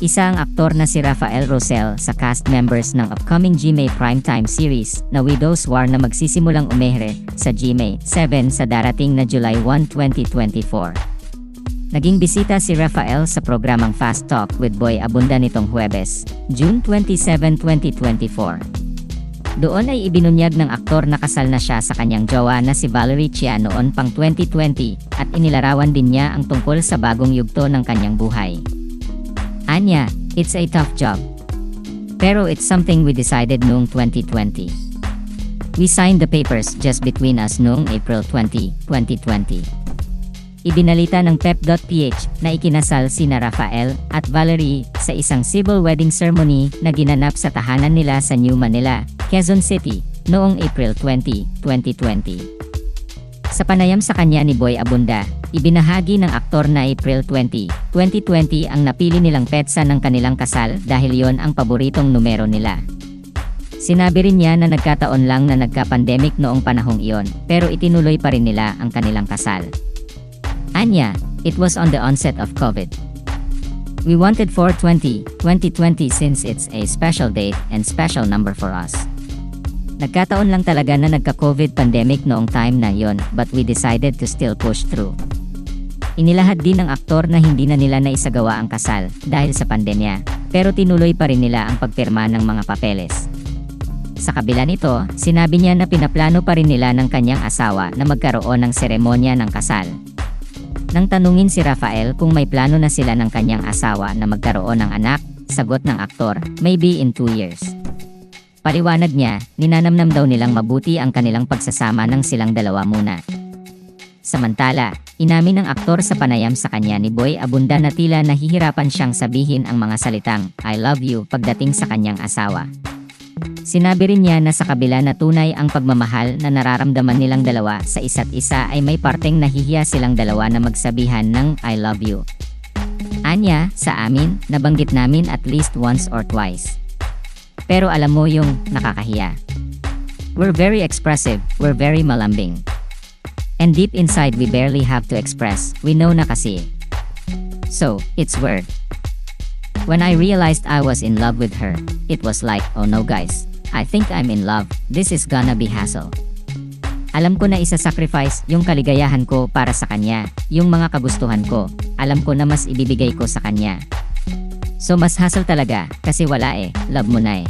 Isa ang aktor na si Rafael Rosel sa cast members ng upcoming GMA primetime series na Widow's War na magsisimulang umere sa GMA 7 sa darating na July 1, 2024. Naging bisita si Rafael sa programang Fast Talk with Boy Abunda nitong Huwebes, June 27, 2024. Doon ay ibinunyag ng aktor na kasal na siya sa kanyang jowa na si Valerie Chia noon pang 2020 at inilarawan din niya ang tungkol sa bagong yugto ng kanyang buhay. Anya, it's a tough job. Pero it's something we decided noong 2020. We signed the papers just between us noong April 20, 2020. Ibinalita ng Pep.ph na ikinasal sina Rafael at Valerie sa isang civil wedding ceremony na ginanap sa tahanan nila sa New Manila, Quezon City, noong April 20, 2020. Sa panayam sa kanya ni Boy Abunda, ibinahagi ng aktor na April 20, 2020 ang napili nilang petsa ng kanilang kasal dahil yon ang paboritong numero nila. Sinabi rin niya na nagkataon lang na nagka-pandemic noong panahong iyon, pero itinuloy pa rin nila ang kanilang kasal. Anya, it was on the onset of COVID. We wanted 4/20, 2020 since it's a special date and special number for us. Nagkataon lang talaga na nagka-COVID pandemic noong time na yon, but we decided to still push through. Inilahad din ng aktor na hindi na nila naisagawa ang kasal dahil sa pandemya, pero tinuloy pa ring nila ang pagpirma ng mga papeles. Sa kabila nito, sinabi niya na pinaplano pa rin nila ng kanyang asawa na magkaroon ng seremonya ng kasal. Nang tanungin si Rafael kung may plano na sila ng kanyang asawa na magkaroon ng anak, sagot ng aktor, maybe in 2 years. Paliwanag niya, ninanamnam daw nilang mabuti ang kanilang pagsasama ng silang dalawa muna. Samantala, inamin ng aktor sa panayam sa kanya ni Boy Abunda na tila nahihirapan siyang sabihin ang mga salitang, I love you pagdating sa kanyang asawa. Sinabi rin niya na sa kabila na tunay ang pagmamahal na nararamdaman nilang dalawa sa isa't isa ay may parteng nahihiya silang dalawa na magsabihan ng I love you. Anya, sa amin, nabanggit namin at least once or twice. Pero alam mo yung nakakahiya. We're very expressive, we're very malambing. And deep inside we barely have to express, we know na kasi. So, it's weird. When I realized I was in love with her, it was like, oh no guys, I think I'm in love, this is gonna be hassle. Alam ko na isa-sacrifice yung kaligayahan ko para sa kanya, yung mga kagustuhan ko, alam ko na mas ibibigay ko sa kanya. So mas hassle talaga, kasi wala love mo na